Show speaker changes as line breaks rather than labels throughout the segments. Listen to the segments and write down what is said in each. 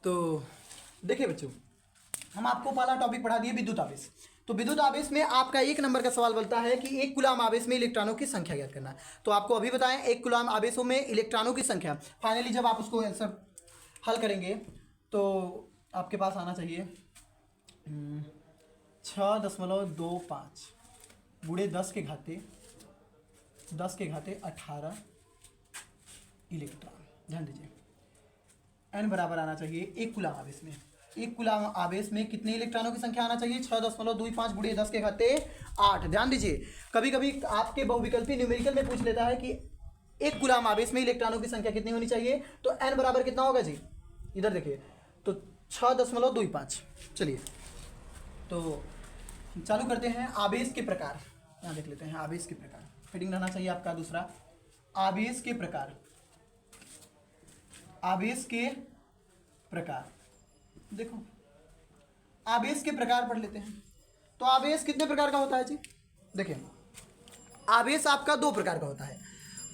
तो देखिए बच्चों, हम आपको पहला टॉपिक पढ़ा दिए विद्युत आवेश। तो विद्युत आवेश में आपका 1 नंबर का सवाल बनता है कि 1 कूलाम आवेश में इलेक्ट्रॉनों की संख्या ज्ञात करना है। तो आपको अभी बताएं 1 कूलाम आवेशों में इलेक्ट्रॉनों की संख्या। फाइनली जब आप उसको आंसर हल करेंगे तो आपके पास आना चाहिए 6.25 गुणे 10 के घाते 18 इलेक्ट्रॉन। ध्यान दीजिए, n बराबर आना चाहिए 1 कूलाम आवेश में। 1 कूलाम आवेश में कितने इलेक्ट्रॉनों की संख्या आना चाहिए? 6.25 गुणे 10 के घाते 8। ध्यान दीजिए, कभी कभी आपके बहुविकल्पी न्यूमेरिकल में पूछ लेता है कि 1 कूलाम आवेश में इलेक्ट्रॉनों की संख्या कितनी होनी चाहिए, तो n बराबर कितना होगा जी? इधर देखिए, तो 6.25। चलिए तो चालू करते हैं। आवेश के प्रकार यहाँ देख लेते हैं। आवेश के प्रकार हेडिंग रहना चाहिए आपका दूसरा, आवेश के प्रकार। आवेश के प्रकार, देखो आवेश के प्रकार पढ़ लेते हैं। तो आवेश कितने प्रकार का होता है जी? देखिए, आवेश आपका 2 प्रकार का होता है।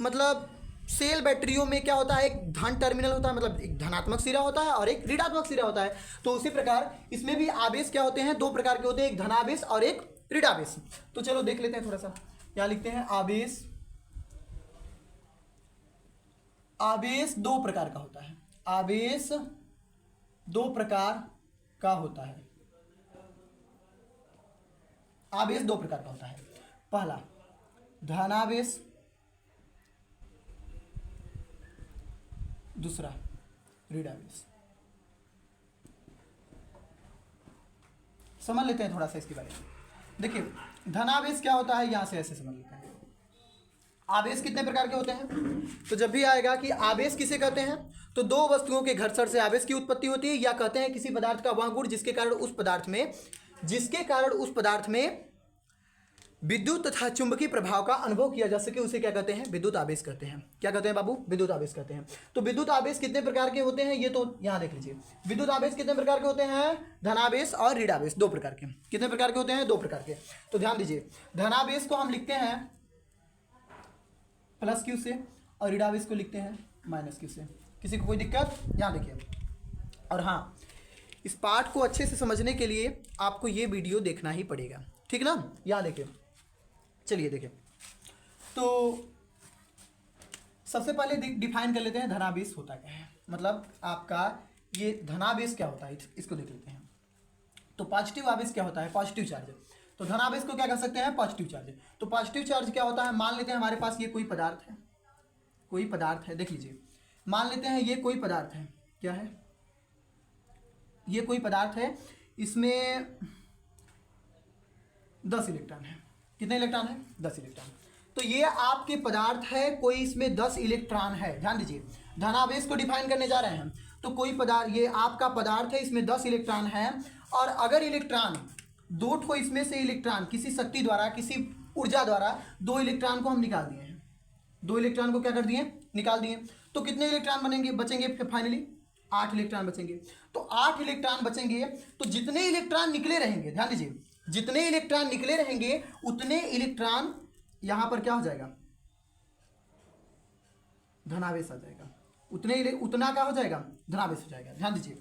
मतलब सेल बैटरियों में क्या होता है, एक धन टर्मिनल होता है, मतलब एक धनात्मक सिरा होता है और एक ऋणात्मक सिरा होता है। तो उसी प्रकार इसमें भी आवेश क्या होते हैं, 2 प्रकार के होते हैं, एक धनावेश और एक ऋणावेश। तो चलो देख लेते हैं थोड़ा सा। यहाँ लिखते हैं आवेश। आवेश 2 प्रकार का होता है। आवेश 2 प्रकार का होता है। आवेश 2 प्रकार का होता है। पहला धनावेश, दूसरा ऋणावेश। समझ लेते हैं थोड़ा सा इसके बारे में। देखिए धनावेश क्या होता है, यहां से ऐसे समझ लेते हैं। आवेश कितने प्रकार के होते हैं? तो जब भी आएगा कि आवेश किसे कहते हैं, तो 2 वस्तुओं के घर्षण से आवेश की उत्पत्ति होती है, या कहते हैं किसी पदार्थ का वह गुण जिसके कारण उस पदार्थ में विद्युत तथा चुंबकीय प्रभाव का अनुभव किया जा सके, उसे क्या कहते हैं? विद्युत आवेश कहते हैं। क्या कहते हैं बाबू? विद्युत आवेश कहते हैं। तो विद्युत आवेश कितने प्रकार के होते हैं, ये तो यहां देख लीजिए। विद्युत आवेश कितने प्रकार के होते हैं? धनावेश और ऋणावेश 2 प्रकार के। कितने प्रकार के होते हैं? 2 प्रकार के। तो ध्यान दीजिए, धनावेश को हम लिखते हैं +q से और ऋणावेश को लिखते हैं -q से। किसी को कोई दिक्कत? यहाँ देखिए। और हाँ, इस पाठ को अच्छे से समझने के लिए आपको ये वीडियो देखना ही पड़ेगा, ठीक ना? यहाँ देखिए, चलिए देखिए। तो सबसे पहले डिफाइन कर लेते हैं धनावेश होता क्या है। मतलब आपका ये धनावेश क्या होता है, इसको देख लेते हैं। तो पॉजिटिव आवेश क्या होता है? Positive charge. तो धनावेश को क्या कर सकते हैं? Positive charge. तो पॉजिटिव चार्ज क्या होता है? मान लेते हैं हमारे पास ये कोई पदार्थ है, कोई पदार्थ है, देख लीजिए। मान लेते हैं ये कोई पदार्थ है। क्या है? ये कोई पदार्थ है, इसमें 10 इलेक्ट्रॉन है। कितने इलेक्ट्रॉन है? 10 इलेक्ट्रॉन। तो ये आपके पदार्थ है, कोई इसमें 10 इलेक्ट्रॉन है। ध्यान दीजिए, धनावेश को डिफाइन करने जा रहे हैं। तो कोई पदार्थ, ये आपका पदार्थ है, इसमें 10 इलेक्ट्रॉन है, और अगर इलेक्ट्रॉन 2 ठो इसमें से इलेक्ट्रॉन किसी शक्ति द्वारा, किसी ऊर्जा द्वारा 2 इलेक्ट्रॉन को हम निकाल दिए हैं। 2 इलेक्ट्रॉन को क्या कर दिए? निकाल दिए। तो कितने इलेक्ट्रॉन बचेंगे फाइनली? 8 इलेक्ट्रॉन बचेंगे। तो 8 इलेक्ट्रॉन बचेंगे, तो जितने इलेक्ट्रॉन निकले रहेंगे, ध्यान दीजिए, जितने इलेक्ट्रॉन निकले रहेंगे उतने इलेक्ट्रॉन यहां पर क्या हो जाएगा? धनावेश आ जाएगा। उतना क्या हो जाएगा? धनावेश हो जाएगा। ध्यान दीजिए,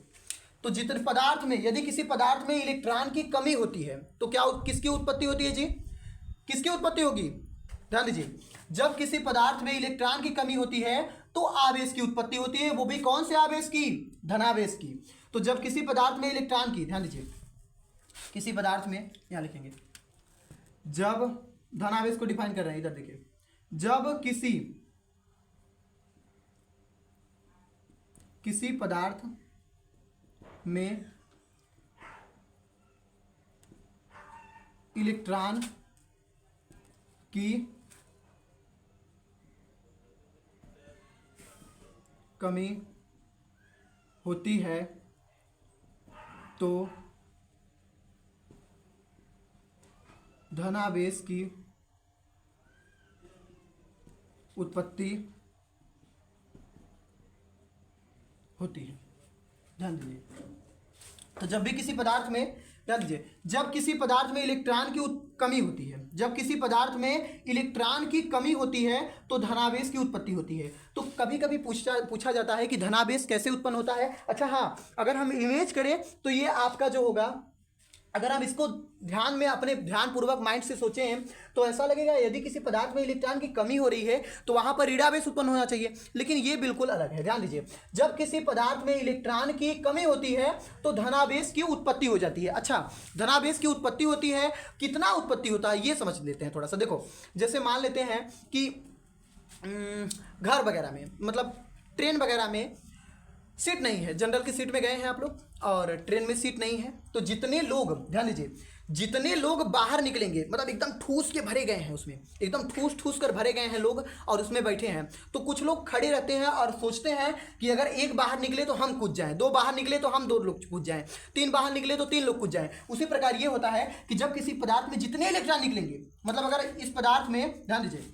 तो जितने पदार्थ में, यदि किसी पदार्थ में इलेक्ट्रॉन की कमी होती है तो क्या किसकी उत्पत्ति होती है जी? किसकी उत्पत्ति होगी? ध्यान दीजिए, जब किसी पदार्थ में इलेक्ट्रॉन की कमी होती है तो आवेश की उत्पत्ति होती है। वो भी कौन से आवेश की? धनावेश की। तो जब किसी पदार्थ में इलेक्ट्रॉन की, ध्यान दीजिए, किसी पदार्थ में, यहां लिखेंगे, जब धनावेश को डिफाइन कर रहे हैं, इधर देखिए, जब किसी पदार्थ में इलेक्ट्रॉन की कमी होती है तो धनावेश की उत्पत्ति होती है। ध्यान दीजिए, तो जब भी किसी पदार्थ में ध्यान दीजिए, जब किसी पदार्थ में इलेक्ट्रॉन की कमी होती है, जब किसी पदार्थ में इलेक्ट्रॉन की कमी होती है तो धनावेश की उत्पत्ति होती है। तो कभी कभी पूछा जाता है कि धनावेश कैसे उत्पन्न होता है। अच्छा हाँ, अगर हम इमेज करें तो ये आपका जो होगा, अगर हम इसको ध्यान में अपने ध्यानपूर्वक माइंड से सोचें तो ऐसा लगेगा यदि किसी पदार्थ में इलेक्ट्रॉन की कमी हो रही है तो वहां पर ऋणावेश उत्पन्न होना चाहिए, लेकिन ये बिल्कुल अलग है। ध्यान दीजिए, जब किसी पदार्थ में इलेक्ट्रॉन की कमी होती है तो धनावेश की उत्पत्ति हो जाती है। अच्छा, धनावेश की उत्पत्ति होती है, कितना उत्पत्ति होता है ये समझ लेते हैं थोड़ा सा। देखो, जैसे मान लेते हैं कि घर वगैरह में, मतलब ट्रेन वगैरह में सीट नहीं है, जनरल की सीट में गए हैं आप लोग और ट्रेन में सीट नहीं है, तो जितने लोग, ध्यान दीजिए, जितने लोग बाहर निकलेंगे, मतलब एकदम ठूस के भरे गए हैं उसमें, एकदम ठूस ठूस कर भरे गए हैं लोग और उसमें बैठे हैं, तो कुछ लोग खड़े रहते हैं और सोचते हैं कि अगर एक बाहर निकले तो हम कूद जाएं, दो बाहर निकले तो हम दो लोग कूद जाएं, तीन बाहर निकले तो तीन लोग कूद जाएं। उसी प्रकार ये होता है कि जब किसी पदार्थ में जितने इलेक्ट्रॉन निकलेंगे, मतलब अगर इस पदार्थ में, ध्यान दीजिए,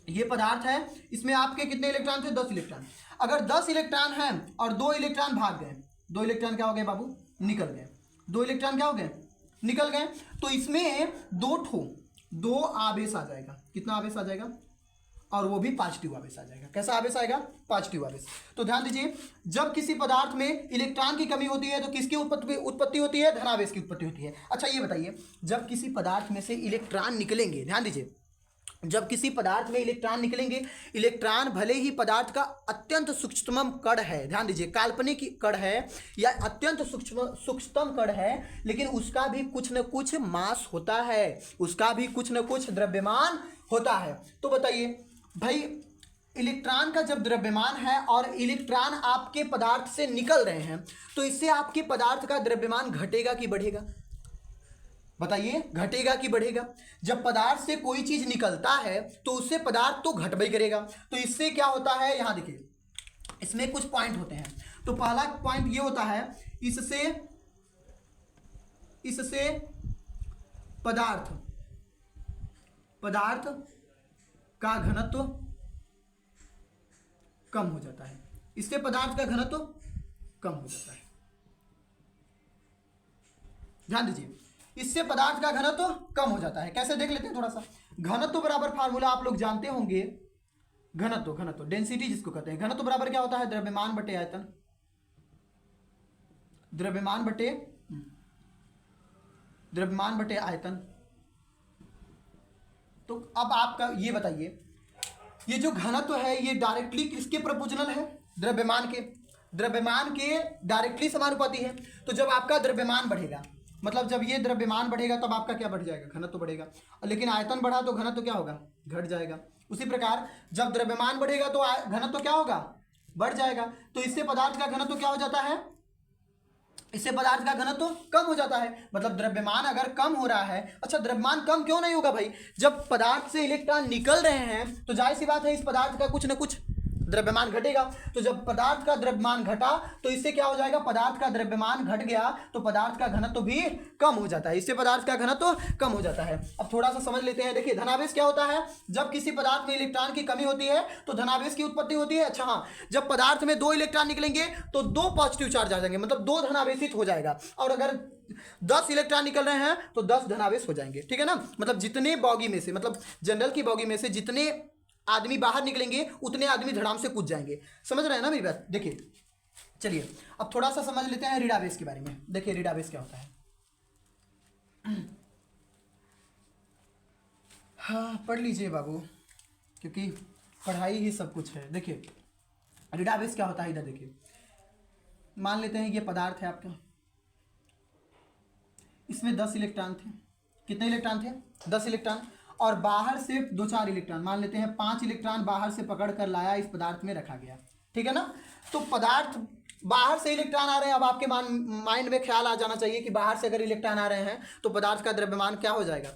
ये पदार्थ है, इसमें आपके कितने इलेक्ट्रॉन थे? 10 इलेक्ट्रॉन। अगर 10 इलेक्ट्रॉन हैं और 2 इलेक्ट्रॉन भाग गए, 2 इलेक्ट्रॉन क्या हो गए बाबू? निकल गए। 2 इलेक्ट्रॉन क्या हो गए? निकल गए। तो इसमें दो आवेश आ जाएगा। कितना आवेश आ जाएगा? और वो भी पॉजिटिव आवेश आ जाएगा। कैसा आवेश आएगा? पॉजिटिव आवेश। तो ध्यान दीजिए, जब किसी पदार्थ में इलेक्ट्रॉन की कमी होती है तो किसकी उत्पत्ति होती है? धनावेश की उत्पत्ति होती है। अच्छा ये बताइए, जब किसी पदार्थ में से इलेक्ट्रॉन निकलेंगे, ध्यान दीजिए, जब किसी पदार्थ में इलेक्ट्रॉन निकलेंगे, इलेक्ट्रॉन भले ही पदार्थ का अत्यंत सूक्ष्मतम कण है, ध्यान दीजिए, काल्पनिक कण है या अत्यंत सूक्ष्मतम कण है, लेकिन उसका भी कुछ न कुछ मास होता है, उसका भी कुछ न कुछ द्रव्यमान होता है। तो बताइए भाई, इलेक्ट्रॉन का जब द्रव्यमान है और इलेक्ट्रॉन आपके पदार्थ से निकल रहे हैं तो इससे आपके पदार्थ का द्रव्यमान घटेगा कि बढ़ेगा? बताइए, घटेगा कि बढ़ेगा? जब पदार्थ से कोई चीज निकलता है तो उससे पदार्थ तो घट भी करेगा। तो इससे क्या होता है, यहां देखिए, इसमें कुछ पॉइंट होते हैं। तो पहला पॉइंट ये होता है, इससे पदार्थ का घनत्व कम हो जाता है। इससे पदार्थ का घनत्व कम हो जाता है। ध्यान दीजिए, इससे पदार्थ का घनत्व कम हो जाता है। कैसे देख लेते हैं थोड़ा सा। घनत्व बराबर फार्मूला आप लोग जानते होंगे, घनत्व डेंसिटी जिसको कहते हैं। घनत्व बराबर क्या होता है? द्रव्यमान बटे आयतन, द्रव्यमान बटे आयतन। तो अब आपका ये बताइए, ये जो घनत्व है ये डायरेक्टली किसके प्रोपोर्शनल है? द्रव्यमान के डायरेक्टली समानुपाती है। तो जब आपका द्रव्यमान बढ़ेगा, मतलब जब ये द्रव्यमान बढ़ेगा तब आपका क्या बढ़ जाएगा? घनत्व बढ़ेगा। लेकिन आयतन बढ़ा तो घनत्व क्या होगा? घट जाएगा। उसी प्रकार जब द्रव्यमान बढ़ेगा तो घनत्व क्या होगा? बढ़ जाएगा। तो इससे पदार्थ का घनत्व क्या हो जाता है? इससे पदार्थ का घनत्व कम हो जाता है। मतलब द्रव्यमान अगर कम हो रहा है, अच्छा द्रव्यमान कम क्यों नहीं होगा भाई? जब पदार्थ से इलेक्ट्रॉन निकल रहे हैं तो जाहिर सी बात है इस पदार्थ का कुछ न कुछ द्रव्यमान घटेगा। तो जब पदार्थ का द्रव्यमान घटा तो इससे क्या हो जाएगा? पदार्थ का द्रव्यमान घट गया तो पदार्थ का घनत्व भी कम हो जाता है। इससे पदार्थ का घनत्व कम हो जाता है। अब थोड़ा सा समझ लेते हैं। देखिए, धनावेश क्या होता है? जब किसी पदार्थ में इलेक्ट्रॉन की कमी होती है तो धनावेश की उत्पत्ति होती है। अच्छा हाँ, जब पदार्थ में 2 इलेक्ट्रॉन निकलेंगे तो 2 पॉजिटिव चार्ज आ जाएंगे, मतलब 2 धनावेशित हो जाएगा। और अगर 10 इलेक्ट्रॉन निकल रहे हैं तो 10 धनावेश हो जाएंगे। ठीक है ना? मतलब जितने बॉगी में से, मतलब जनरल की बॉगी में से जितने आदमी बाहर निकलेंगे उतने आदमी धड़ाम से कूद जाएंगे। समझ रहे हैं ना मेरी बात? देखिए, चलिए अब थोड़ा सा समझ लेते हैं ऋणावेश के बारे में। देखिए ऋणावेश क्या होता है। हाँ, पढ़ लीजिए बाबू, क्योंकि पढ़ाई ही सब कुछ है। देखिए ऋणावेश क्या होता है, इधर देखिए, मान लेते हैं ये पदार्थ है आपका, इसमें 10 इलेक्ट्रॉन थे। कितने इलेक्ट्रॉन थे? 10 इलेक्ट्रॉन। और बाहर से 2-4 इलेक्ट्रॉन, मान लेते हैं 5 इलेक्ट्रॉन बाहर से पकड़ कर लाया, इस पदार्थ में रखा गया। ठीक है ना? तो पदार्थ बाहर से इलेक्ट्रॉन आ रहे हैं। अब आपके माइंड में ख्याल आ जाना चाहिए कि बाहर से अगर इलेक्ट्रॉन आ रहे हैं तो पदार्थ का द्रव्यमान क्या हो जाएगा?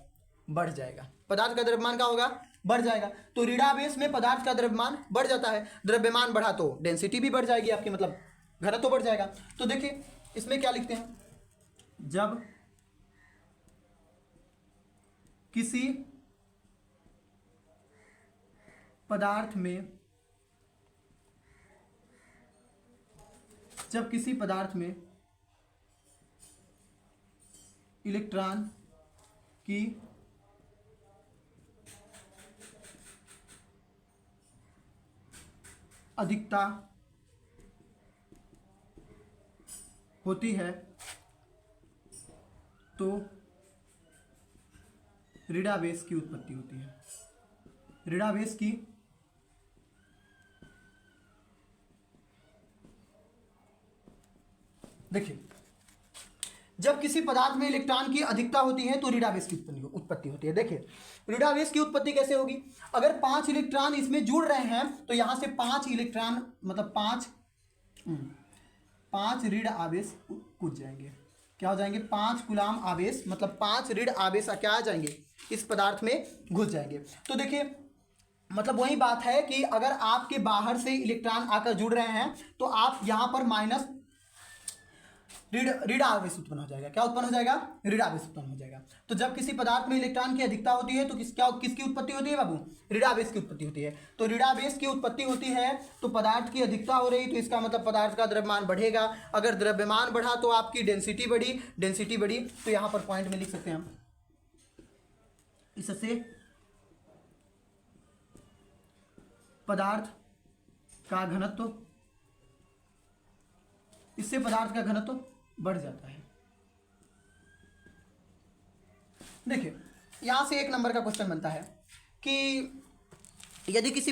बढ़ जाएगा। पदार्थ का द्रव्यमान क्या होगा? बढ़ जाएगा। तो ऋणावेश में पदार्थ का द्रव्यमान बढ़ जाता है। द्रव्यमान बढ़ा तो डेंसिटी भी बढ़ जाएगी आपकी, मतलब घनत्व बढ़ जाएगा। तो देखिए इसमें क्या लिखते हैं, जब किसी पदार्थ में इलेक्ट्रॉन की अधिकता होती है तो ऋणावेश की उत्पत्ति होती है। ऋणावेश की देखिए, जब किसी पदार्थ में इलेक्ट्रॉन की अधिकता होती है तो ऋणावेश की उत्पत्ति होती है। देखिए ऋणावेश की उत्पत्ति कैसे होगी, अगर 5 इलेक्ट्रॉन इसमें जुड़ रहे हैं तो यहां से 5 इलेक्ट्रॉन मतलब 5 ऋण आवेश कूद जाएंगे। क्या हो जाएंगे, 5 कूलाम आवेश मतलब 5 ऋण आवेश क्या आ जाएंगे, इस पदार्थ में घुस जाएंगे। तो देखिए मतलब वही बात है कि अगर आपके बाहर से इलेक्ट्रॉन आकर जुड़ रहे हैं तो आप यहां पर माइनस ऋण आवेश उत्पन्न हो जाएगा। क्या उत्पन्न हो जाएगा, ऋण आवेश उत्पन्न हो जाएगा। तो जब किसी पदार्थ में इलेक्ट्रॉन की अधिकता होती है तो किसकी उत्पत्ति होती है बाबू, ऋणावेश की उत्पत्ति होती है। तो ऋणावेश की उत्पत्ति होती है तो पदार्थ की अधिकता हो रही, तो इसका मतलब पदार्थ का द्रव्यमान बढ़ेगा। अगर द्रव्यमान बढ़ा तो आपकी डेंसिटी बढ़ी, डेंसिटी बढ़ी तो यहां पर पॉइंट में लिख सकते हैं हम, इससे पदार्थ का घनत्व, इससे पदार्थ का घनत्व बढ़ जाता है। देखिए यहां से 1 नंबर का क्वेश्चन बनता है कि यदि किसी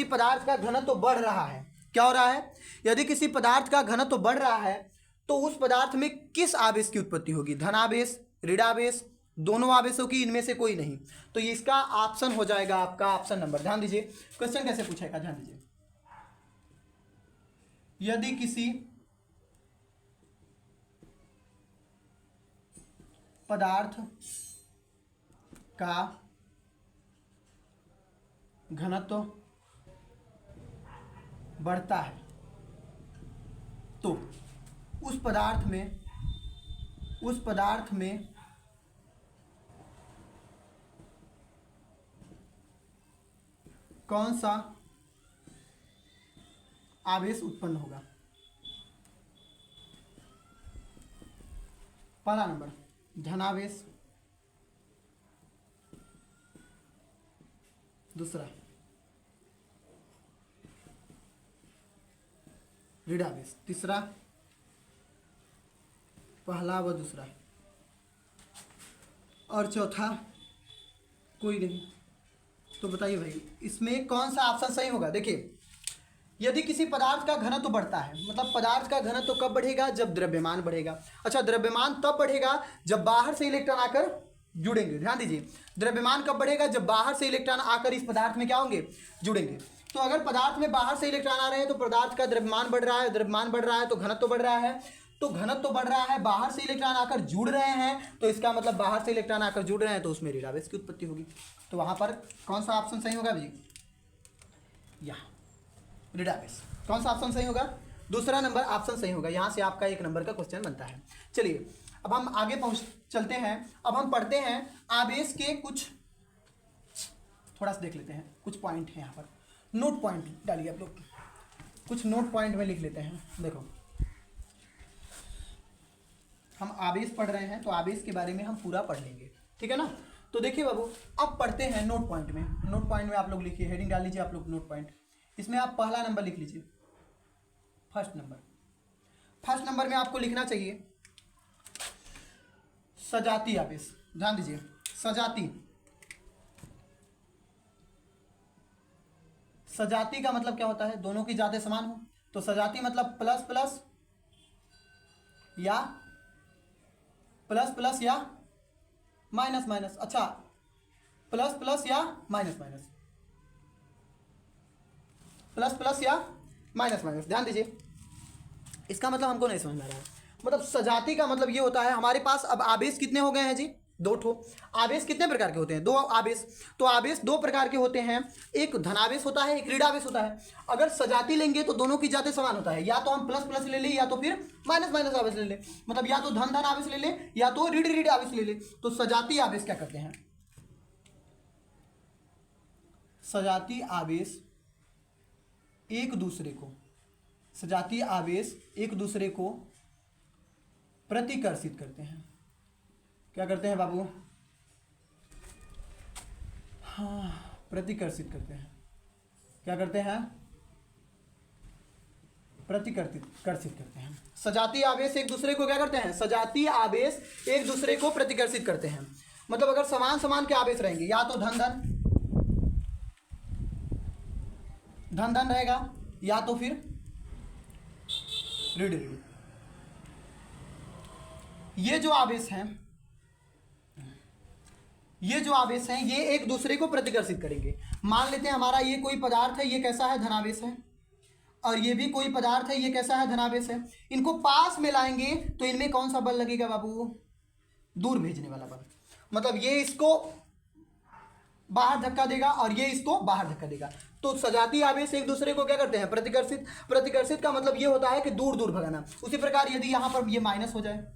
पदार्थ का घनत्व बढ़ रहा है, क्या हो रहा है, यदि किसी पदार्थ का घनत्व बढ़ रहा है तो उस पदार्थ में किस आवेश की उत्पत्ति होगी, धनावेश, ऋणावेश, दोनों आवेशों की, इनमें से कोई नहीं। तो इसका ऑप्शन हो जाएगा आपका ऑप्शन नंबर। ध्यान दीजिए क्वेश्चन कैसे पूछेगा, ध्यान दीजिए, यदि किसी पदार्थ का घनत्व बढ़ता है तो उस पदार्थ में कौन सा आवेश उत्पन्न होगा। पहला नंबर धनावेश, दूसरा ऋणावेश, तीसरा पहला व दूसरा, और चौथा कोई नहीं। तो बताइए भाई इसमें कौन सा ऑप्शन सही होगा। देखिए यदि किसी पदार्थ का घनत्व बढ़ता है, मतलब पदार्थ का घनत्व कब बढ़ेगा, जब द्रव्यमान बढ़ेगा। अच्छा द्रव्यमान तब बढ़ेगा जब बाहर से इलेक्ट्रॉन आकर जुड़ेंगे। ध्यान दीजिए द्रव्यमान कब बढ़ेगा, जब बाहर से इलेक्ट्रॉन आकर इस पदार्थ में क्या होंगे, जुड़ेंगे। तो अगर पदार्थ में बाहर से इलेक्ट्रॉन आ रहे हैं तो पदार्थ का द्रव्यमान बढ़ रहा है, द्रव्यमान बढ़ रहा है तो घनत्व बढ़ रहा है, तो घनत्व बढ़ रहा है, बाहर से इलेक्ट्रॉन आकर जुड़ रहे हैं तो इसका मतलब बाहर से इलेक्ट्रॉन आकर जुड़ रहे हैं तो उसमें ऋणावेश की उत्पत्ति होगी। तो वहां पर कौन सा ऑप्शन सही होगा भाई, यहाँ ऋणावेश। कौन सा ऑप्शन सही होगा, दूसरा नंबर ऑप्शन सही होगा। यहां से आपका 1 नंबर का क्वेश्चन बनता है। चलिए अब हम आगे चलते हैं। अब हम पढ़ते हैं आवेश के कुछ, थोड़ा सा देख लेते हैं, कुछ पॉइंट है यहाँ पर, नोट पॉइंट डालिए आप लोग, कुछ नोट पॉइंट में लिख लेते हैं। देखो हम आवेश पढ़ रहे हैं तो आवेश के बारे में हम पूरा पढ़ लेंगे, ठीक है ना। तो देखिए बाबू अब पढ़ते हैं नोट पॉइंट में। नोट पॉइंट में आप लोग लिखिए, हेडिंग डाल लीजिए आप लोग नोट पॉइंट। इसमें आप पहला नंबर लिख लीजिए, फर्स्ट नंबर में आपको लिखना चाहिए सजाती आवेश। ध्यान दीजिए सजाती का मतलब क्या होता है, दोनों की जाते समान हो। तो सजाती मतलब प्लस प्लस या माइनस माइनस। अच्छा प्लस प्लस या माइनस माइनस, प्लस प्लस या माइनस माइनस। ध्यान दीजिए इसका मतलब हमको नहीं समझ में आ रहा है। मतलब सजाती का मतलब ये होता है, हमारे पास अब आवेश कितने हो गए हैं जी, 2 ठो। आवेश कितने प्रकार के होते हैं, 2 आवेश। तो आवेश 2 प्रकार के होते हैं, एक धनावेश होता है, एक ऋणावेश होता है। अगर सजाती लेंगे तो दोनों की जाते समान होता है, या तो हम प्लस प्लस ले लें या तो फिर माइनस माइनस आवेश ले लें। मतलब या तो धन धन आवेश ले लें या तो ऋण ऋण आवेश ले लें। तो सजाती आवेश क्या करते हैं, सजाती आवेश एक दूसरे को प्रतिकर्षित करते हैं। क्या करते हैं बाबू, हाँ, प्रतिकर्षित करते हैं। क्या करते हैं, प्रतिकर्षित करते हैं। सजातीय आवेश एक दूसरे को क्या करते हैं, सजातीय आवेश एक दूसरे को प्रतिकर्षित करते हैं। मतलब अगर समान समान के आवेश रहेंगे, या तो धन धन रहेगा, या तो फिर ऋण ऋण। ये जो आवेश हैं ये एक दूसरे को प्रतिकर्षित करेंगे। मान लेते हैं हमारा ये कोई पदार्थ है, ये कैसा है, धनावेश है, और ये भी कोई पदार्थ है, ये कैसा है, धनावेश है। इनको पास में लाएंगे तो इनमें कौन सा बल लगेगा बाबू, दूर भेजने वाला बल। मतलब ये इसको बाहर धक्का देगा और ये इसको बाहर धक्का देगा। तो सजातीय आवेश एक दूसरे को क्या करते हैं, प्रतिकर्षित का मतलब ये होता है कि दूर दूर भगाना। उसी प्रकार यदि यहाँ पर ये माइनस हो जाए,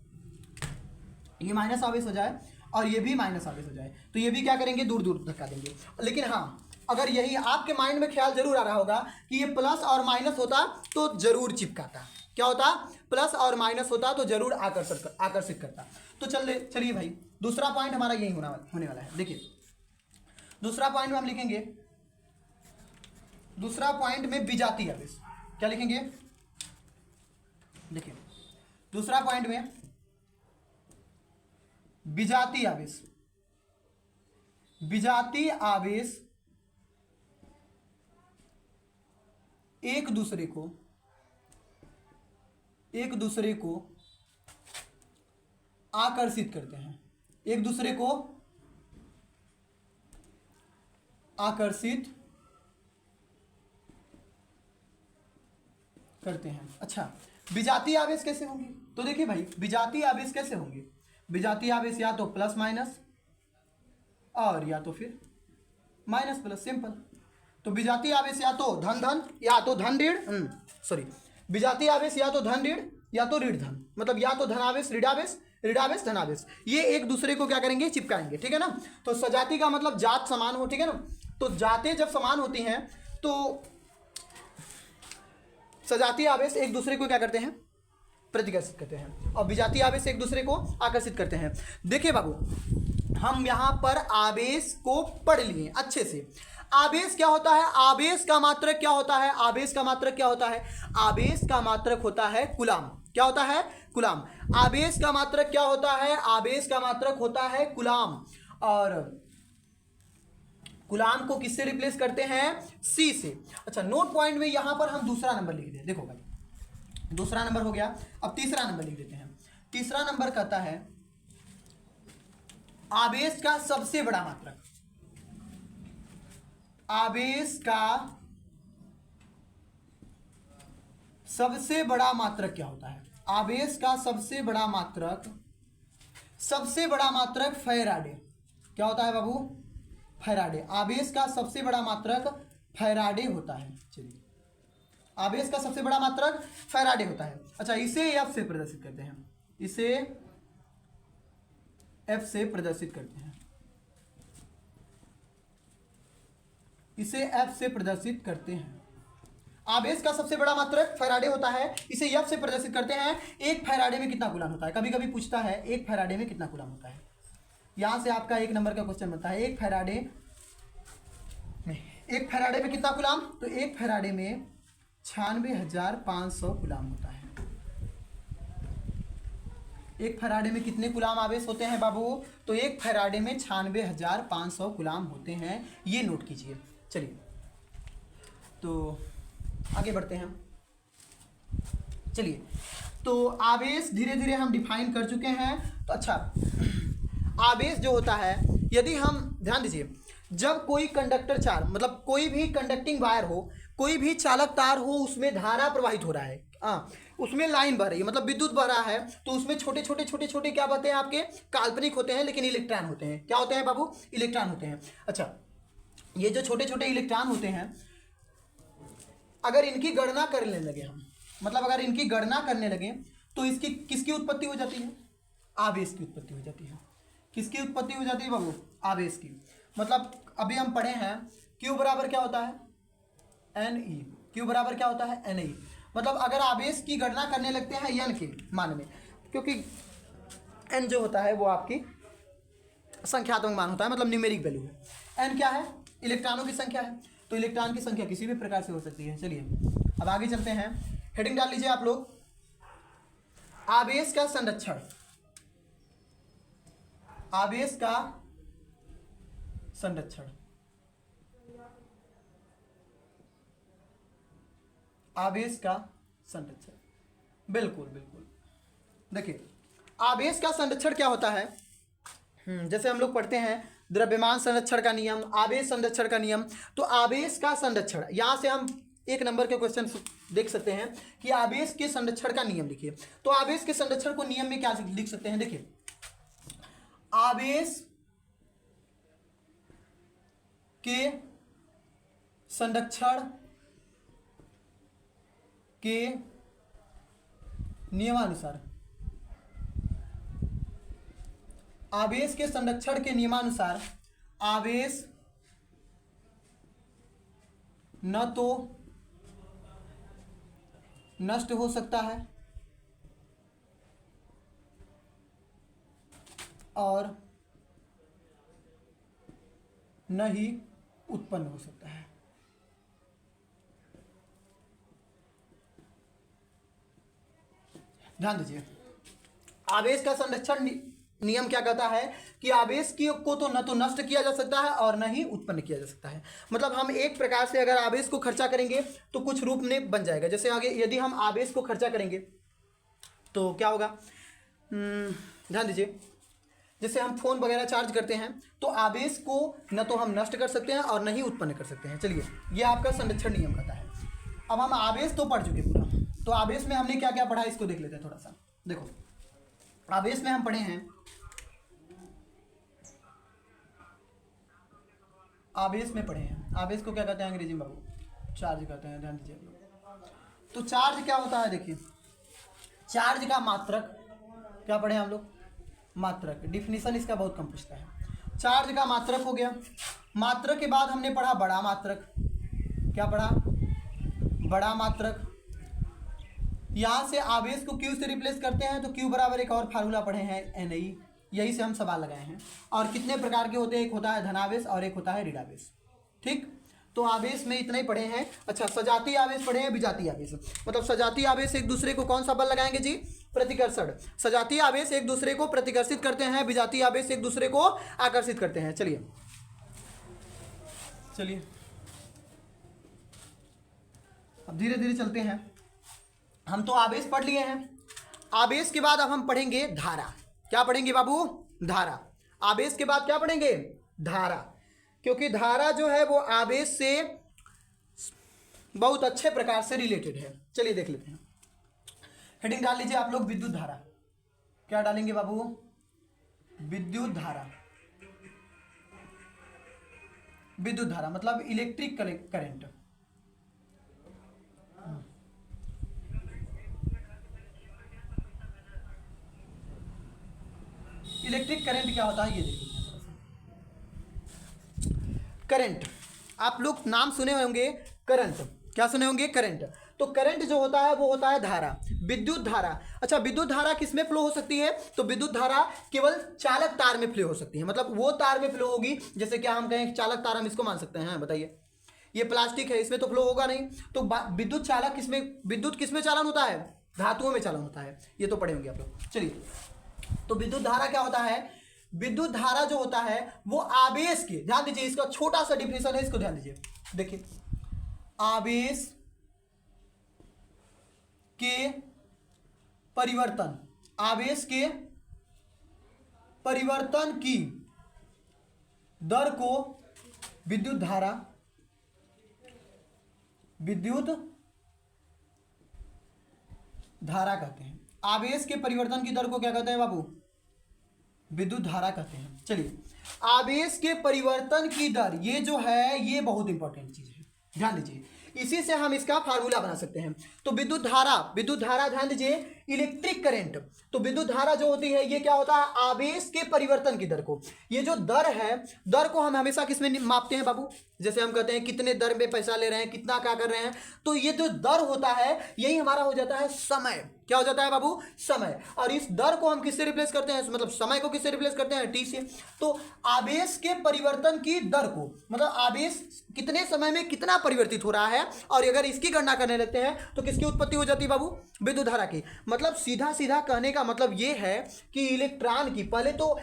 ये माइनस आवेश हो जाए और ये भी माइनस आवेश हो जाए, तो ये भी क्या करेंगे, दूर दूर धक्का देंगे। लेकिन हाँ, अगर यही आपके माइंड में ख्याल जरूर आ रहा होगा कि ये प्लस और माइनस होता तो जरूर चिपकाता। क्या होता, प्लस और माइनस होता तो जरूर आकर्षित करता। तो चलिए भाई, दूसरा पॉइंट हमारा यही होने वाला है। देखिए दूसरा पॉइंट में हम लिखेंगे, दूसरा पॉइंट में विजातीय आवेश। क्या लिखेंगे, देखिए दूसरा पॉइंट में विजातीय आवेश। विजातीय आवेश एक दूसरे को आकर्षित करते हैं, एक दूसरे को आकर्षित करते हैं। अच्छा, विजातीय आवेश कैसे होंगे, तो देखिए भाई विजातीय आवेश कैसे होंगे, विजातीय आवेश या तो प्लस माइनस और या तो फिर माइनस प्लस, सिंपल। तो विजातीय आवेश या तो धन या तो धन ऋण, विजातीय आवेश या तो धन ऋण या तो ऋण धन, मतलब या तो धनावेश ऋणावेश धनावेश, ये एक दूसरे को क्या करेंगे, चिपकाएंगे। ठीक है ना। तो सजाती का मतलब जात समान हो, ठीक है ना। तो जातें जब समान होती हैं तो सजातीय आवेश एक दूसरे को क्या करते हैं, प्रतिकर्षित करते हैं, और विजातीय आवेश एक दूसरे को आकर्षित करते हैं। देखिए बाबू, हम यहां पर आवेश को पढ़ लिए अच्छे से। आवेश क्या होता है, आवेश का मात्रक क्या होता है, आवेश का मात्रक क्या होता है, आवेश का मात्रक होता है कूलाम। क्या होता है, कूलाम। आवेश का मात्रक क्या होता है, आवेश का मात्रक होता है कूलाम। और कूलाम को किससे रिप्लेस करते हैं, सी से। अच्छा, नोट पॉइंट में यहां पर हम दूसरा नंबर लिख दें। देखो भाई, दूसरा नंबर हो गया, अब तीसरा नंबर लिख देते हैं। तीसरा नंबर कहता है आवेश का सबसे बड़ा मात्रक। आवेश का सबसे बड़ा मात्रक क्या होता है, आवेश का सबसे बड़ा मात्रक फैराडे। क्या होता है बाबू, फैराडे। आवेश का सबसे बड़ा मात्रक फैराडे होता है। चलिए, आवेश का सबसे बड़ा मात्रक फैराडे होता है। अच्छा, इसे एफ से प्रदर्शित करते हैं, इसे एफ से प्रदर्शित करते हैं, इसे एफ से प्रदर्शित करते हैं। आवेश का सबसे बड़ा मात्रक फैराडे होता है, इसे एफ से प्रदर्शित करते हैं। एक फैराडे में कितना कूलाम होता है, कभी कभी पूछता है एक फैराडे में कितना कूलाम होता है। यहां से आपका एक नंबर का क्वेश्चन बनता है, एक फैराडे में कितना कूलाम, तो एक फैराडे में 96,500 कूलाम होता है। एक फैराडे में कितने कूलाम आवेश होते हैं बाबू, तो एक फैराडे में 96,500 कूलाम होते हैं, ये नोट कीजिए। चलिए, तो आगे बढ़ते हैं। चलिए, तो आवेश धीरे धीरे हम डिफाइन कर चुके हैं। तो अच्छा, आवेश जो होता है, यदि हम ध्यान दीजिए, जब कोई कंडक्टर चार मतलब कोई भी कंडक्टिंग वायर हो, कोई भी चालक तार हो, उसमें धारा प्रवाहित हो रहा है, उसमें लाइन बह रही है, मतलब विद्युत बह रहा है, तो उसमें छोटे छोटे क्या होते हैं, आपके काल्पनिक होते हैं, लेकिन इलेक्ट्रॉन होते हैं। क्या होते हैं बाबू, इलेक्ट्रॉन होते हैं। अच्छा, ये जो छोटे छोटे इलेक्ट्रॉन होते हैं, अगर इनकी गणना करने लगे हम, मतलब अगर इनकी गणना करने लगे, तो इसकी किसकी उत्पत्ति हो जाती है, आवेश की उत्पत्ति हो जाती है। किसकी उत्पत्ति हो जाती है बाबू, आवेश की। मतलब अभी हम पढ़े हैं Q बराबर क्या होता है, Ne। Q बराबर क्या होता है, Ne। मतलब अगर आवेश की गणना करने लगते हैं n के मान में, क्योंकि n जो होता है वो आपकी संख्यात्मक मान होता है, मतलब न्यूमेरिक वैल्यू है। एन क्या है? इलेक्ट्रॉनों की संख्या है। तो इलेक्ट्रॉन की संख्या किसी भी प्रकार से हो सकती है। चलिए अब आगे चलते हैं, हेडिंग डाल लीजिए आप लोग, आवेश का संरक्षण। आवेश का संरक्षण, आवेश का संरक्षण, बिल्कुल बिल्कुल। देखिए आवेश का संरक्षण क्या होता है, जैसे हम लोग पढ़ते हैं द्रव्यमान संरक्षण का नियम, आवेश संरक्षण का नियम। तो आवेश का संरक्षण, यहां से हम 1 नंबर के क्वेश्चन देख सकते हैं कि आवेश के संरक्षण का नियम लिखिए। तो आवेश के संरक्षण को नियम में क्या लिख सकते हैं, देखिए आवेश के संरक्षण के नियमानुसार, आवेश के संरक्षण के नियमानुसार आवेश न तो नष्ट हो सकता है और न ही उत्पन्न हो सकता है। ध्यान दीजिए, आवेश का संरक्षण नियम क्या कहता है कि आवेश को तो न तो नष्ट किया जा सकता है और न ही उत्पन्न किया जा सकता है। मतलब हम एक प्रकार से अगर आवेश को खर्चा करेंगे तो कुछ रूप में बन जाएगा। जैसे आगे यदि हम आवेश को खर्चा करेंगे तो क्या होगा, ध्यान दीजिए, जैसे हम फोन वगैरह चार्ज करते हैं तो आवेश को न तो हम नष्ट कर सकते हैं और न ही उत्पन्न कर सकते हैं। चलिए ये आपका संरक्षण नियम कहता है। अब हम आवेश तो पढ़ चुके पूरा, तो आवेश में हमने क्या क्या पढ़ा इसको देख लेते हैं थोड़ा सा। देखो आवेश में हम पढ़े हैं, आवेश में पढ़े हैं, आवेश को क्या कहते हैं अंग्रेजी में बाबू, चार्ज कहते हैं। ध्यान दीजिए तो चार्ज क्या होता है, देखिए चार्ज का मात्रक, क्या पढ़े हम लोग, मात्रक। डिफिनीशन इसका बहुत कम पूछता है। चार्ज का मात्रक हो गया। मात्रक के बाद हमने पढ़ा बड़ा मात्रक, क्या पढ़ा, बड़ा मात्रक। यहां से आवेश को क्यू से रिप्लेस करते हैं तो क्यू बराबर एक और फार्मूला पढ़े हैं NI, यही से हम सवाल लगाए हैं। और कितने प्रकार के होते हैं, एक होता है धनावेश और एक होता है ऋणावेश। ठीक, तो आवेश में इतने ही पढ़े हैं। अच्छा, सजातीय आवेश पढ़े हैं, विजातीय आवेश। मतलब सजातीय आवेश एक दूसरे को कौन सा बल लगाएंगे जी, प्रतिकर्षण। सजातीय आवेश एक दूसरे को प्रतिकर्षित करते हैं, विजातीय आवेश एक दूसरे को आकर्षित करते हैं। चलिए चलिए अब धीरे धीरे चलते हैं। हम तो आवेश पढ़ लिए हैं। आवेश के बाद अब हम पढ़ेंगे धारा। क्या पढ़ेंगे बाबू, धारा। आवेश के बाद क्या पढ़ेंगे, धारा। क्योंकि धारा जो है वो आवेश से बहुत अच्छे प्रकार से रिलेटेड है। चलिए देख लेते हैं। हेडिंग डाल लीजिए आप लोग, विद्युत धारा। क्या डालेंगे बाबू, विद्युत धारा। विद्युत धारा मतलब इलेक्ट्रिक करंट। इलेक्ट्रिक करंट क्या होता है ये देखिए। करंट, आप लोग नाम सुने होंगे करंट, क्या सुने होंगे, करंट। तो करंट जो होता है वो होता है धारा, विद्युत धारा। अच्छा, विद्युत धारा किसमें फ्लो हो सकती है, तो विद्युत धारा केवल चालक तार में फ्लो हो सकती है। मतलब वो तार में फ्लो होगी, जैसे क्या हम कहें चालक तार, हम इसको मान सकते हैं, बताइए। ये प्लास्टिक है, इसमें तो फ्लो होगा नहीं। तो विद्युत चालक किसमें, विद्युत किसमें चालन होता है, धातुओं में चालन होता है। ये तो पढ़े होंगे आप लोग। चलिए, तो विद्युत धारा क्या होता है, विद्युत धारा जो होता है वो आवेश के, ध्यान दीजिए इसका छोटा सा डिफिनेशन है, इसको ध्यान दीजिए। देखिए, आवेश के परिवर्तन, आवेश के परिवर्तन की दर को विद्युत धारा, विद्युत धारा कहते हैं। आवेश के परिवर्तन की दर को क्या कहते हैं बाबू, विद्युत धारा कहते हैं। चलिए, आवेश के परिवर्तन की दर, ये जो है ये बहुत इंपॉर्टेंट चीज है, ध्यान दीजिए। इसी से हम इसका फार्मूला बना सकते हैं। तो विद्युत धारा, ध्यान दीजिए, इलेक्ट्रिक करंट। तो विद्युत धारा जो होती है ये क्या होता है, आवेश के परिवर्तन की दर को, ये जो दर है, दर को हम हमेशा किसमें मापते हैं बाबू, जैसे हम कहते हैं कितने दर में पैसा ले रहे हैं, कितना क्या कर रहे हैं, तो ये जो दर होता है यही हमारा हो जाता है समय। क्या हो जाता है बाबू, समय। और इस दर को हम किससे रिप्लेस करते हैं, मतलब समय को किससे रिप्लेस करते हैं, टी से। तो आवेश के परिवर्तन की दर को, मतलब आवेश कितने समय में कितना परिवर्तित हो रहा है, और अगर इसकी गणना करने लगते हैं तो किसकी उत्पत्ति हो जाती है बाबू, विद्युत धारा की। मतलब सीधा सीधा कहने का मतलब ये है कि इलेक्ट्रॉन की, पहले तो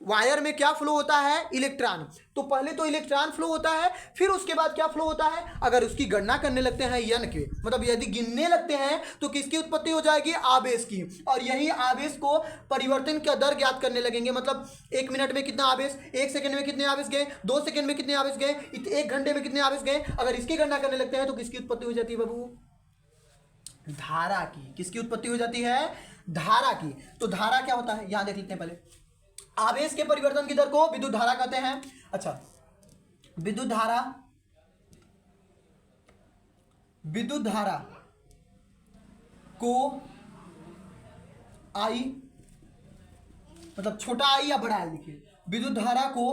वायर में क्या फ्लो होता है, इलेक्ट्रॉन, तो पहले तो इलेक्ट्रॉन फ्लो होता है, फिर उसके बाद क्या फ्लो होता है, अगर उसकी गणना करने लगते हैं यन के, मतलब यदि गिनने लगते हैं तो किसकी उत्पत्ति हो जाएगी, आवेश की। और यही आवेश को परिवर्तन का दर ज्ञात करने लगेंगे, मतलब 1 मिनट में कितना आवेश, 1 सेकंड में कितने आवेश गए, 2 सेकंड में कितने आवेश गए, 1 घंटे में कितने आवेश गए, अगर इसकी गणना करने लगते हैं तो किसकी उत्पत्ति हो जाती है बाबू, धारा की। किसकी उत्पत्ति हो जाती है, धारा की। तो धारा क्या होता है, यहां देख लेते हैं पहले, आवेश के परिवर्तन की दर को विद्युत धारा कहते हैं। अच्छा, विद्युत धारा को आई, मतलब छोटा आई या बड़ा आई, लिखिए, विद्युत धारा को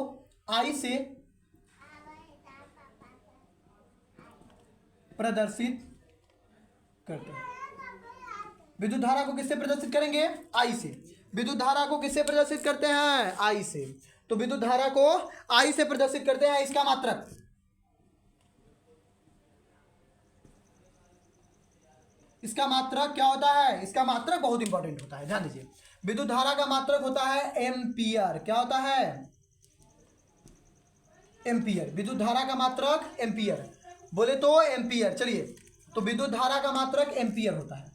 आई से प्रदर्शित करते हैं। विद्युत धारा को किससे प्रदर्शित करेंगे, आई से। विद्युत धारा को किससे प्रदर्शित करते हैं, आई से। तो विद्युत धारा को आई से प्रदर्शित करते हैं, इसका मात्रक, इसका मात्रक क्या होता है, इसका मात्रक बहुत इंपॉर्टेंट होता है, ध्यान दीजिए। विद्युत धारा का मात्रक होता है एम्पियर। क्या होता है, एम्पियर। विद्युत धारा का मात्रक एम्पियर, बोले तो एम्पियर। चलिए, तो विद्युत धारा का मात्रक एम्पियर होता है।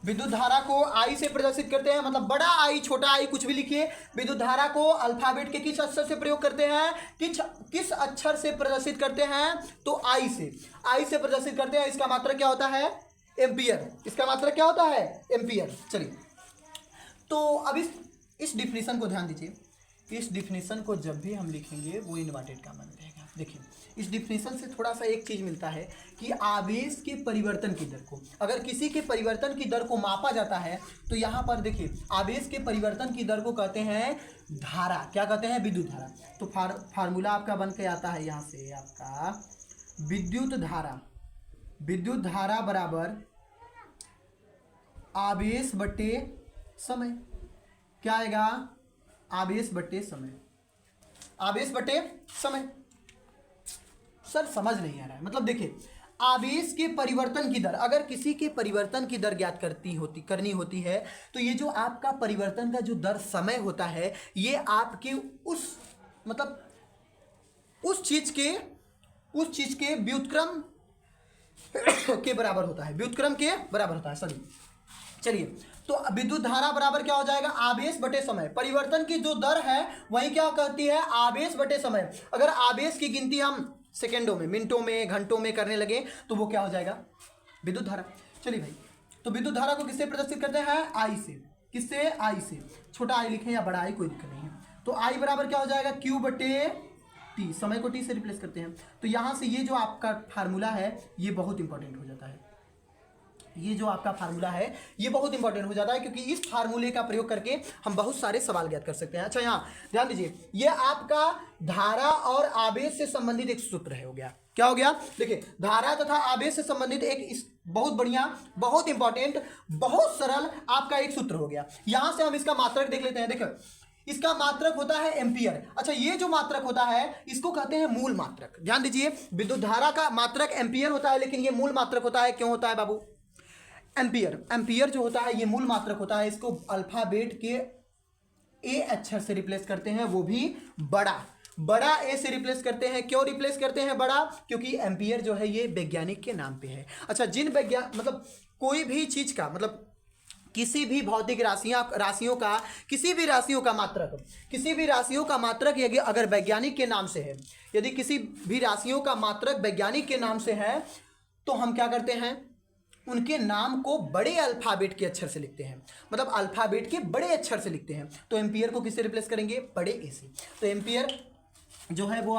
विद्युत धारा को आई से प्रदर्शित करते हैं, मतलब बड़ा आई, छोटा आई, कुछ भी लिखिए। विद्युत धारा को अल्फाबेट के किस अक्षर से प्रयोग करते हैं, किस अक्षर से प्रदर्शित करते हैं, तो आई से प्रदर्शित करते हैं। इसका मात्रक क्या होता है, एम्पियर। इसका मात्रक क्या होता है, एम्पियर। चलिए, तो अब इस डिफिनीशन को ध्यान दीजिए। इस डिफिनीशन को जब भी हम लिखेंगे वो इन्वर्टेड का मन रहेगा। देखिए, इस डिफिनीशन से थोड़ा सा एक चीज़ मिलता है कि आवेश के परिवर्तन की दर को, अगर किसी के परिवर्तन की दर को मापा जाता है तो यहाँ पर देखिए, आवेश के परिवर्तन की दर को कहते हैं धारा। क्या कहते हैं, विद्युत धारा। तो फार्मूला आपका बन के आता है यहाँ से, आपका विद्युत धारा बराबर आवेश बटे समय। क्या आएगा, आवेश बटे समय। आवेश बटे समय, सर समझ नहीं आ रहा है। मतलब देखिए, आवेश के परिवर्तन की दर, अगर किसी के परिवर्तन की दर ज्ञात करनी होती है तो ये जो आपका परिवर्तन का जो दर समय होता है, ये आपके उस चीज के व्युत्क्रम के बराबर होता है, व्युत्क्रम के बराबर होता है। सॉरी, चलिए, तो विद्युत धारा बराबर क्या हो जाएगा, आवेश बटे समय। परिवर्तन की जो दर है वही क्या कहती है, आवेश बटे समय। अगर आवेश की गिनती हम सेकेंडों में, मिनटों में, घंटों में करने लगे तो वो क्या हो जाएगा, विद्युत धारा। चलिए भाई, तो विद्युत धारा को किससे प्रदर्शित करते हैं, आई से। किससे, आई से। छोटा आई लिखें या बड़ा आई, कोई दिक्कत नहीं है। तो आई बराबर क्या हो जाएगा, क्यू बटे टी। समय को टी से रिप्लेस करते हैं। तो यहां से ये जो आपका फार्मूला है ये बहुत इंपॉर्टेंट हो जाता है। ये जो आपका फार्मूला है ये बहुत इंपॉर्टेंट हो जाता है, क्योंकि इस फार्मूले का प्रयोग करके हम बहुत सारे सवाल ज्ञात कर सकते हैं। अच्छा, यहाँ ध्यान दीजिए, ये आपका धारा और आवेश से संबंधित एक सूत्र हो गया। क्या हो गया, देखिए, धारा तथा आवेश से संबंधित एक बहुत बढ़िया, बहुत इंपॉर्टेंट, बहुत सरल आपका एक सूत्र हो गया। यहां से हम इसका मात्रक देख लेते हैं। देखो, इसका मात्रक होता है एम्पियर। अच्छा, ये जो मात्रक होता है इसको कहते हैं मूल मात्रक। ध्यान दीजिए, विद्युत धारा का मात्रक एम्पियर होता है, लेकिन ये मूल मात्रक होता है। क्यों होता है बाबू, एम्पियर जो होता है ये मूल मात्रक होता है। इसको अल्फाबेट के ए अक्षर से रिप्लेस करते हैं, वो भी बड़ा ए से रिप्लेस करते हैं। क्यों रिप्लेस करते हैं बड़ा, क्योंकि एम्पियर जो है ये वैज्ञानिक के नाम पे है। अच्छा, मतलब कोई भी चीज का, मतलब किसी भी भौतिक राशियों का किसी भी राशियों का मात्रक यदि अगर वैज्ञानिक के नाम से है, यदि किसी भी राशियों का मात्रक वैज्ञानिक के नाम से है, तो हम क्या करते हैं, उनके नाम को बड़े अल्फाबेट के अक्षर से लिखते हैं, मतलब अल्फाबेट के बड़े अक्षर से लिखते हैं। तो एम्पियर को किससे रिप्लेस करेंगे, बड़े ए से। तो एम्पियर जो है वो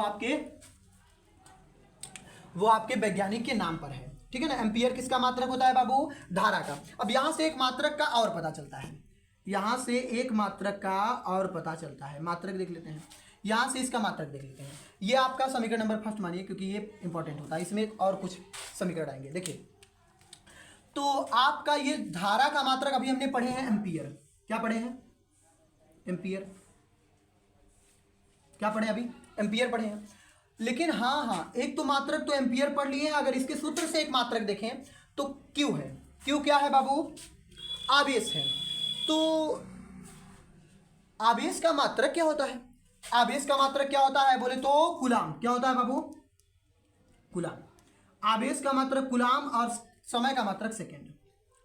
आपके वैज्ञानिक के नाम पर है। ठीक है ना। एम्पियर किसका मात्रक होता है बाबू? धारा का। अब यहां से एक मात्रक का और पता चलता है, यहां से एक मात्रक का और पता चलता है। मात्रक देख लेते हैं, यहां से इसका मात्रक देख लेते हैं। ये आपका समीकरण नंबर फर्स्ट मानिए, क्योंकि ये इंपॉर्टेंट होता है, इसमें एक और कुछ समीकरण आएंगे। देखिए, तो आपका ये धारा का मात्रक अभी हमने पढ़े हैं एम्पियर। क्या पढ़े हैं? एम्पियर। क्या पढ़े अभी? एम्पियर पढ़े हैं। लेकिन हाँ, एक तो मात्रक तो एम्पियर पढ़ लिए हैं। अगर इसके सूत्र से एक मात्रक देखें तो क्यू है। क्यू क्या है बाबू? आवेश है। तो आवेश का मात्रक क्या होता है? आवेश का मात्रक क्या होता है बोले तो कूलाम। क्या होता है बाबू? कूलाम। आवेश का मात्रक कूलाम और समय का मात्रक सेकेंड।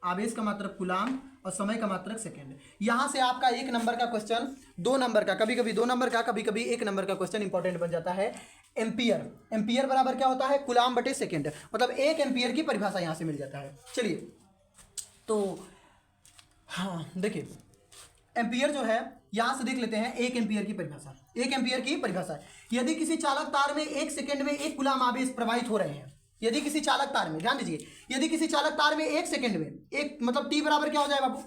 आवेश का मात्रक कूलाम और समय का मात्रक सेकेंड। यहां से आपका 1 नंबर का क्वेश्चन, 2 नंबर का, कभी कभी 2 नंबर का, कभी कभी 1 नंबर का क्वेश्चन इंपॉर्टेंट बन जाता है। एम्पियर। एम्पियर बराबर क्या होता है? कूलाम बटे सेकेंड। मतलब 1 एम्पियर की परिभाषा यहां से मिल जाता है। चलिए, तो हाँ देखिए, एम्पियर जो है यहां से देख लेते हैं 1 एम्पियर की परिभाषा। 1 एम्पियर की परिभाषा, यदि किसी चालक तार में 1 सेकेंड में 1 कूलाम आवेश प्रवाहित हो रहे हैं, यदि किसी चालक तार में, ध्यान दीजिए, यदि किसी चालक तार में 1 सेकेंड में एक, मतलब टी बराबर क्या हो जाए बाबू?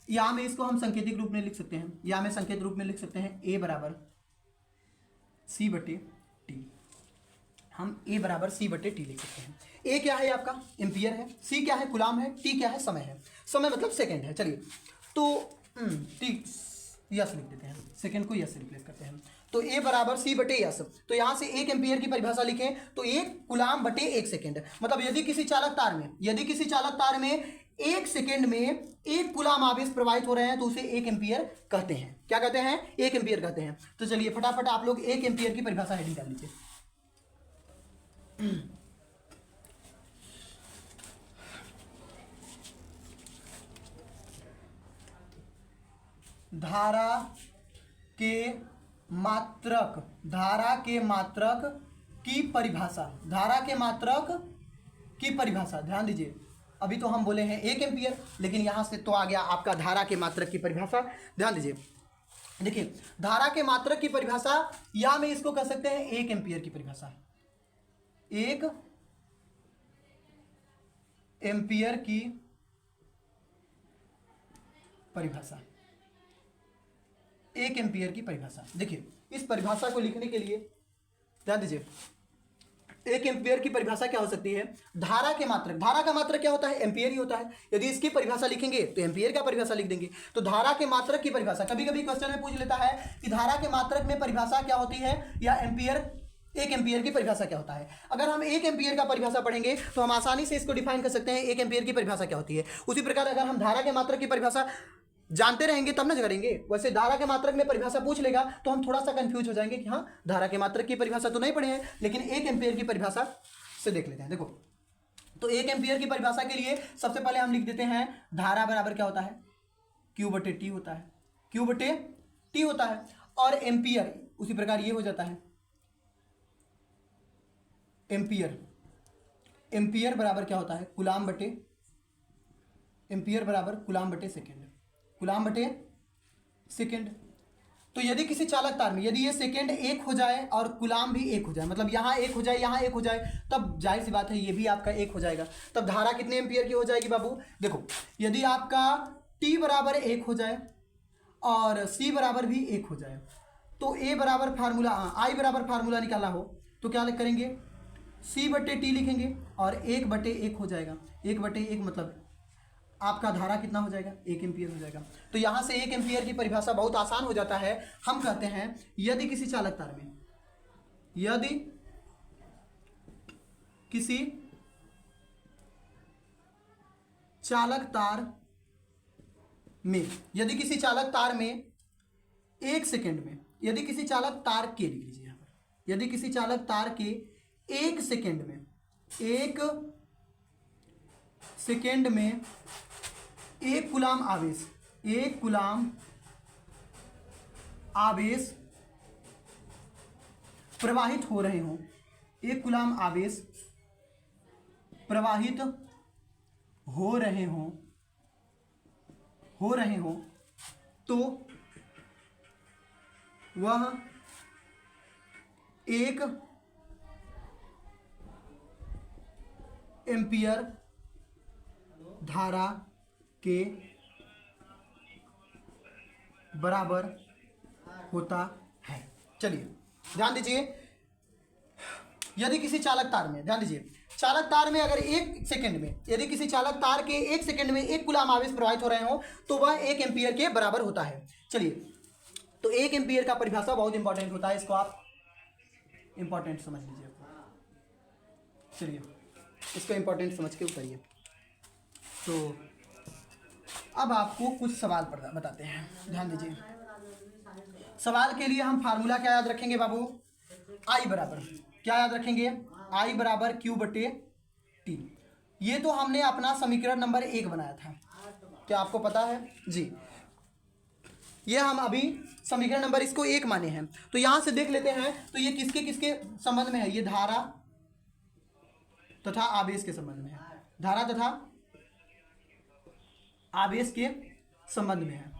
यहां में इसको हम संकेतिक रूप में लिख सकते हैं, यहां में संकेत रूप में लिख सकते हैं ए बराबर सी बटे टी। हम ए बराबर सी बटे टी लिख सकते हैं। ए क्या है आपका? एम्पियर है। सी क्या है? कूलाम है। टी क्या है? समय है। समय मतलब सेकेंड है। चलिए, तो टी यस लिख देते हैं, सेकेंड को यस से रिप्लेस करते हैं। तो ए बराबर सी बटे यस। तो यहां से 1 एम्पियर की परिभाषा लिखें तो 1 कूलाम बटे 1 सेकेंड। मतलब यदि किसी चालक तार में 1 सेकेंड में 1 कूलाम आवेश प्रवाहित हो रहे हैं तो उसे 1 एम्पियर कहते हैं। क्या कहते हैं? 1 एम्पियर कहते हैं। तो चलिए फटाफट आप लोग 1 एम्पियर की परिभाषा हेडिंग डाल लीजिए। धारा के मात्रक, धारा के मात्रक की परिभाषा, धारा के मात्रक की परिभाषा। ध्यान दीजिए, अभी तो हम बोले हैं 1 एम्पियर, लेकिन यहां से तो आ गया आपका धारा के मात्रक की परिभाषा। ध्यान दीजिए, देखिए, धारा के मात्रक की परिभाषा, या में इसको कह सकते हैं 1 एम्पियर की परिभाषा। 1 एम्पियर की परिभाषा, 1 एम्पियर की परिभाषा। देखिए, इस परिभाषा को लिखने के लिए ध्यान दीजिए, 1 एम्पियर की परिभाषा क्या हो सकती है? धारा के मात्रक। धारा का मात्रक क्या होता है? एम्पियर ही होता है। यदि इसकी परिभाषा लिखेंगे तो एम्पियर का परिभाषा लिख देंगे। तो धारा के मात्रक की परिभाषा, कभी कभी क्वेश्चन में पूछ लेता है कि धारा के मात्रक में परिभाषा क्या होती है, या एम्पियर, 1 एम्पियर की परिभाषा क्या होता है। अगर हम 1 एम्पियर का परिभाषा पढ़ेंगे तो हम आसानी से इसको डिफाइन कर सकते हैं 1 एम्पियर की परिभाषा क्या होती है। उसी प्रकार अगर हम धारा के मात्रक की परिभाषा जानते रहेंगे तब ना करेंगे। वैसे धारा के मात्रक में परिभाषा पूछ लेगा तो हम थोड़ा सा कंफ्यूज हो जाएंगे कि हाँ, धारा के मात्रक की परिभाषा तो नहीं पढ़े हैं, लेकिन 1 एम्पियर की परिभाषा से देख लेते हैं। देखो, तो 1 एम्पियर की परिभाषा के लिए सबसे पहले हम लिख देते हैं धारा बराबर क्या होता है? क्यू बटे टी होता है। क्यू बटे टी होता है। और एम्पियर उसी प्रकार ये हो जाता है एम्पियर। एम्पियर बराबर क्या होता है? कूलाम बटे, एम्पियर बराबर कूलाम बटे सेकेंड। कूलाम बटे सेकेंड। तो यदि किसी चालक तार में, यदि ये सेकेंड 1 हो जाए और कूलाम भी 1 हो जाए, मतलब यहाँ 1 हो जाए, यहाँ 1 हो जाए, तब जाहिर सी बात है ये भी आपका 1 हो जाएगा। तब धारा कितने एम्पियर की हो जाएगी बाबू? देखो, यदि आपका T बराबर 1 हो जाए और C बराबर भी 1 हो जाए, तो A बराबर फार्मूला, I बराबर फार्मूला निकालना हो तो क्या करेंगे? C बटे टी लिखेंगे और 1 बटे 1 हो जाएगा। 1 बटे 1 मतलब आपका धारा कितना हो जाएगा? 1 एम्पियर हो जाएगा। तो यहां से 1 एम्पियर की परिभाषा बहुत आसान हो जाता है। हम कहते हैं यदि किसी चालक तार में, यदि किसी चालक तार में, यदि किसी चालक तार में 1 सेकेंड में, यदि किसी चालक तार के, लिख लीजिए यहां पर, यदि किसी चालक तार के 1 सेकेंड में, 1 सेकेंड में 1 कूलाम आवेश, 1 कूलाम आवेश प्रवाहित हो रहे हों, 1 कूलाम आवेश प्रवाहित हो रहे हों तो वह एक एम्पियर धारा के बराबर होता है। चलिए ध्यान दीजिए, यदि किसी चालक तार में, ध्यान दीजिए, चालक तार में अगर 1 सेकंड में, यदि किसी चालक तार के 1 सेकंड में 1 कूलाम आवेश प्रवाहित हो रहे हो तो वह 1 एम्पियर के बराबर होता है। चलिए, तो 1 एम्पियर का परिभाषा बहुत इंपॉर्टेंट होता है, इसको आप इंपॉर्टेंट समझ लीजिए। चलिए इसको इंपॉर्टेंट समझ के उतारिए। तो अब आपको कुछ सवाल बताते हैं, ध्यान दीजिए। सवाल के लिए हम फार्मूला क्या याद रखेंगे बाबू? आई बराबर क्या याद रखेंगे? आई बराबर क्यू बटे टी। ये तो हमने अपना समीकरण नंबर 1 बनाया था, क्या आपको पता है जी? ये हम अभी समीकरण नंबर इसको 1 माने हैं। तो यहां से देख लेते हैं, तो ये किसके किसके संबंध में है? ये धारा तथा आवेश के संबंध में है। धारा तथा आवेश के संबंध में है,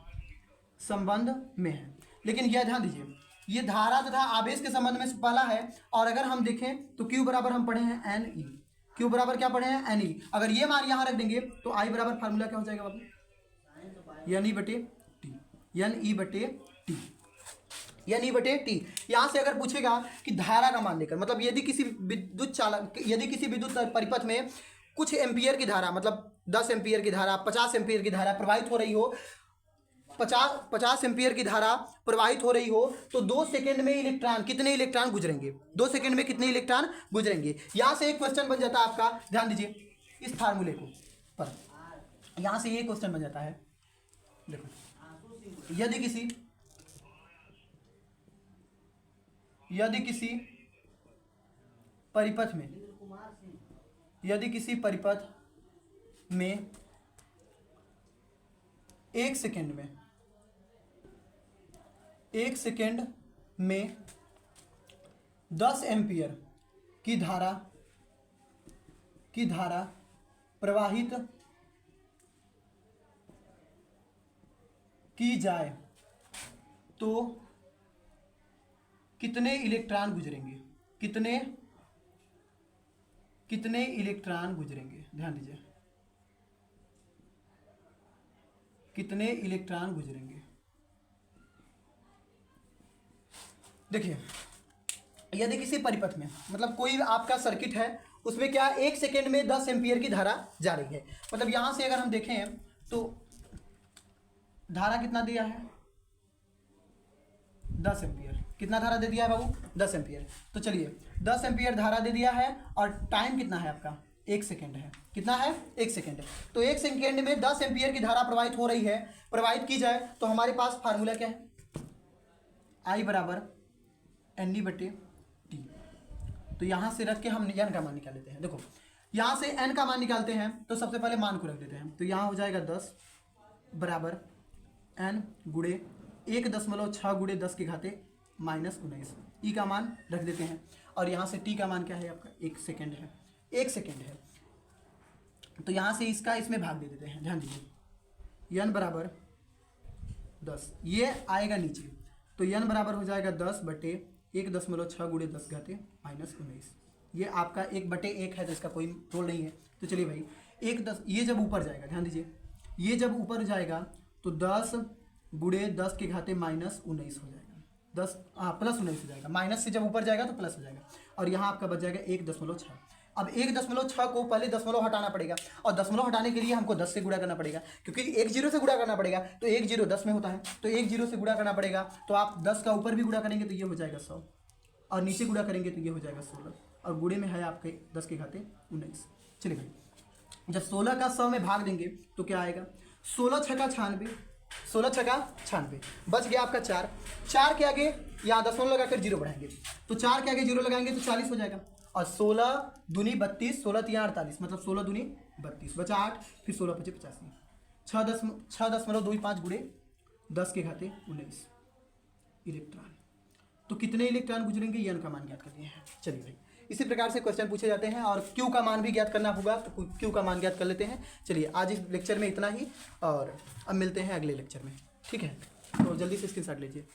संबंध में है। लेकिन यह ध्यान दीजिए, ये धारा तथा आवेश के संबंध में पहला है। और अगर हम देखें तो Q बराबर हम पढ़े हैं एन ई। Q बराबर क्या पढ़े हैं? N E. अगर ये मान यहां रख देंगे तो I बराबर फार्मूला क्या हो जाएगा बाबू? एन ई बटे टी, एन ई बटे टी, एन ई बटे टी। यहां से अगर पूछेगा कि धारा का मान लेकर, मतलब यदि किसी विद्युत परिपथ में कुछ एम्पियर की धारा, मतलब 10 एम्पियर की धारा, 50 एम्पियर की धारा प्रवाहित हो रही हो, 50 एम्पियर की धारा प्रवाहित हो रही हो, तो 2 सेकंड में इलेक्ट्रॉन, कितने इलेक्ट्रॉन गुजरेंगे? 2 सेकंड में कितने इलेक्ट्रॉन गुजरेंगे? यहां से एक क्वेश्चन बन जाता है आपका, ध्यान दीजिए इस फार्मूले को पर, यहां से ये क्वेश्चन बन जाता है। देखो, यदि किसी परिपथ में 1 सेकंड में 10 एम्पियर की धारा प्रवाहित की जाए तो कितने इलेक्ट्रॉन गुजरेंगे? कितने इलेक्ट्रॉन गुजरेंगे? ध्यान दीजिए, कितने इलेक्ट्रॉन गुजरेंगे? देखिए, यदि किसी परिपथ में, मतलब कोई आपका सर्किट है, उसमें क्या 1 सेकेंड में 10 एम्पियर की धारा जा रही है। मतलब यहां से अगर हम देखें तो धारा कितना दिया है? 10 एम्पियर। कितना धारा दे दिया है बाबू? 10 एम्पियर। तो चलिए 10 एम्पियर धारा दे दिया है और टाइम कितना है आपका? 1 सेकेंड है। कितना है? 1 सेकेंड। तो 1 सेकेंड में 10 एम्पियर की धारा प्रवाहित हो रही है, प्रवाहित की जाए तो हमारे पास फार्मूला क्या है? आई बराबर एन डी बटे टी। तो यहां से रख के हम एन का मान निकाल लेते हैं। देखो, यहां से एन का मान निकालते हैं तो सबसे पहले मान को रख देते हैं। तो यहां हो जाएगा 10 बराबर एन गुड़े 1.6 गुड़े 10 के घाते -19। ई का मान रख देते हैं और यहाँ से टी का मान क्या है आपका? 1 सेकेंड है। 1 सेकेंड है तो यहाँ से इसका इसमें भाग दे देते हैं। ध्यान दीजिए, एन बराबर 10, ये आएगा नीचे, तो एन बराबर हो जाएगा 10 बटे 1.6 गुड़े 10 घाते -19। ये आपका 1/1 है तो इसका कोई रोल नहीं है। तो चलिए भाई 1/10, ये जब ऊपर जाएगा, ध्यान दीजिए, ये जब ऊपर जाएगा तो 10 गुड़े 10 के घाते -19 हो जाएगा। 10 +19 हो जाएगा। माइनस से जब ऊपर जाएगा तो प्लस हो जाएगा और यहाँ आपका बच जाएगा 1.6। अब 1.6 को पहले दशमलव हटाना पड़ेगा और दशमलव हटाने के लिए हमको 10 से गुणा करना पड़ेगा, क्योंकि 1 0 से गुणा करना पड़ेगा। तो 1 0 10 में होता है, तो 1 0 से गुणा करना पड़ेगा। तो आप 10 का ऊपर भी गुणा करेंगे तो ये हो जाएगा 100 और नीचे गुणा करेंगे तो ये हो जाएगा 16 और गुणे में है आपके 10 के घाते 19। चलिए भाई, जब 16 का 100 में भाग देंगे तो क्या आएगा? 16 छक्का 96, 16 छक्का 96, बच गया आपका 4 के आगे यहाँ दशमलव लगाकर 0 बढ़ाएंगे, तो 4 के आगे 0 लगाएंगे तो 40 हो जाएगा और 16 दूनी 32, 16 तिया 48, मतलब 16 दूनी 32, बचा 8, फिर 16 पचे 85, 6.25 गुणे 10 के घाते 19 इलेक्ट्रॉन। तो कितने इलेक्ट्रॉन गुजरेंगे? एन का मान ज्ञात कर दिए हैं। चलिए भाई, इसी प्रकार से क्वेश्चन पूछे जाते हैं और क्यू का मान भी ज्ञात करना होगा, तो क्यू का मान ज्ञात कर लेते हैं। चलिए आज इस लेक्चर में इतना ही और अब मिलते हैं अगले लेक्चर में, ठीक है? तो जल्दी से स्क्रीनशॉट लीजिए।